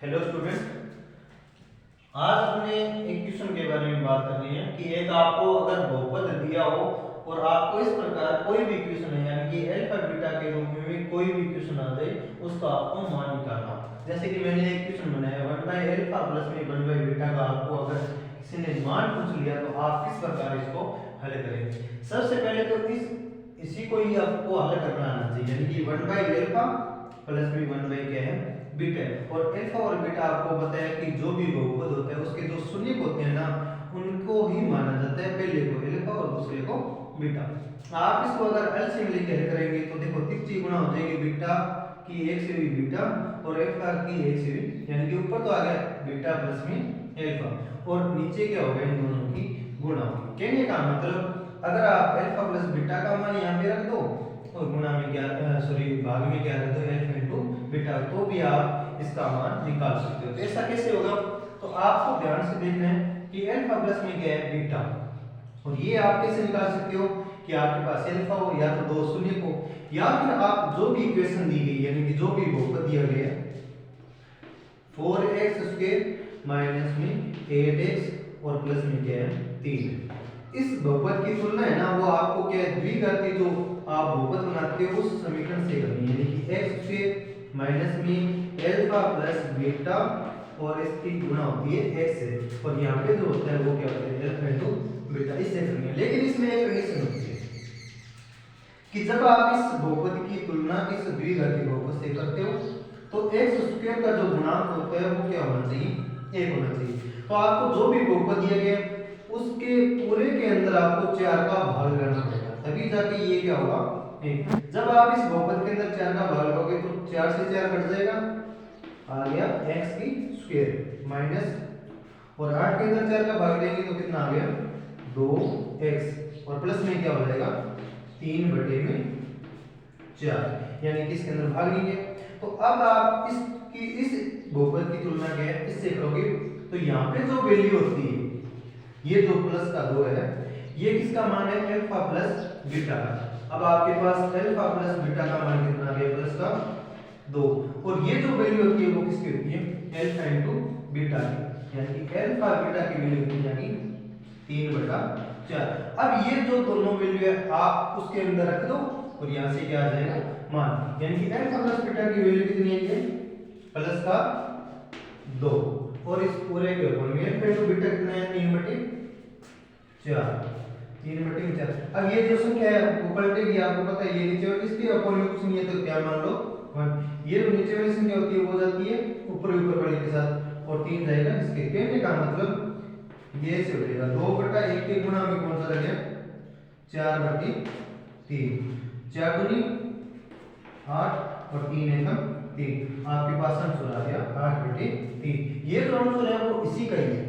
Hello student, आज अपने एक क्वेश्चन के बारे में बात करनी है कि एक आपको अगर बहुपद दिया हो और आपको इस प्रकार कोई भी क्वेश्चन है यानी कि अल्फा बीटा के रूप में कोई भी क्वेश्चन आ जाए उसका आपको मान निकालना। जैसे कि मैंने एक क्वेश्चन बनाया 1/अल्फा प्लस में 1/बीटा का आपको अगर किसी ने मान पूछ लिया तो आप किस प्रकार इसको हल करेंगे। सबसे पहले तो इसी को ही आपको हल करना आना चाहिए यानी कि 1/अल्फा प्लस में 1 क्या है बीटा है। और अल्फा और बीटा आपको पता है कि जो भी बहुपद होता है उसके जो शून्य होते हैं ना उनको ही माना जाता है, पहले को अल्फा और दूसरे को बीटा। आप इसको अगर एलसीएम लेके हल करेंगे तो देखो तिरछी गुणा हो जाएगी बीटा की 1 से भी बीटा और अल्फा की 1 से भी, यानी कि ऊपर तो आ गया बीटा प्लस में अल्फा और नीचे क्या होगा इन दोनों की गुणा होगी। कहने का मतलब अगर आप अल्फा प्लस बीटा का मान यहाँ पे रख दो और गुणा में क्या भाग में क्या रख दो अल्फा इनटू बीटा तो भी आप इसका मान निकाल सकते हो। तो ऐसा कैसे होगा, तो आपको ध्यान से देखना है कि अल्फा प्लस में क्या है बीटा, और ये आप कैसे निकाल सकते हो कि आपके पास अल्फा हो या तो दो शून्य को या फिर आप जो भी इक्वेशन दी गई यानी कि जो भी बहुपद दिया गया है 4x² माइनस में 8x और प्लस में क्या है 3, इस बहुपद की तुलना है ना वो आपको क्या है द्विघाती जो आप बहुपद बनाते हो उस समीकरण से करनी है, यानी कि x² माइनस में अल्फा प्लस बीटा और इसकी गुणा होती है x से और यहाँ पे जो होता है वो क्या होता है अल्फा इनटू बीटा, इससे करनी है। लेकिन इसमें एक कंडीशन होती है कि जब आप इस बहुपद की तुलना इस द्विघाती बहुपद से करते हो तो x² का जो गुणांक होता है वो क्या होना चाहिए 1 होना चाहिए। तो आपको जो भी बहुपद दिया गया उसके पूरे के अंदर आपको 4 का भाग लेना पड़ेगा तभी जाके ये क्या होगा 1। जब आप इस बहुपद के अंदर 4 का भाग लोगे तो 4 से 4 कट जाएगा, आ गया x की स्क्वायर माइनस और 8 के अंदर 4 का भाग लेंगे तो कितना आ गया 2x और प्लस में क्या हो जाएगा 3/4 यानी कि इसके अंदर भाग लेंगे। तो अब आप इस बहुपद की तुलना क्या है इससे करोगे तो यहाँ पे जो वैल्यू होती है ये जो प्लस का 2 है ये किसका मान है अल्फा प्लस बीटा का। अब आपके पास अल्फा प्लस बीटा का मान कितना आ गया प्लस का 2 और ये जो वैल्यू होती है वो किसकी होती है अल्फा इनटू बीटा की, यानी कि अल्फा बीटा की वैल्यू होती है यानी 3/4। अब ये जो दोनों वैल्यू है आप उसके अंदर रख दो और यहां से क्या आ जाएगा मान, यानी कि अल्फा प्लस बीटा की वैल्यू कितनी है प्लस का 2 और इस पूरे के ऊपर में अल्फा इनटू बीटा कितना है 3/4 3/4। अब ये जो संख्या है वो पलटेगी, आपको पता है ये नीचे वाली इसके ऊपर में कुछ नहीं है तो क्या मान लो 1। ये जो नीचे वाली संख्या होती है वो जाती है ऊपर वाली के साथ और 3 जाएगा इसके। कहने का मतलब ये से हो जाएगा 2/1 के गुणा में कौन सा रह गया 4/3 4 दूनी 8 और 3 एकम 3, आपके पास आंसर आ गया 8/3। ये जो आंसर है वो इसी का ही है।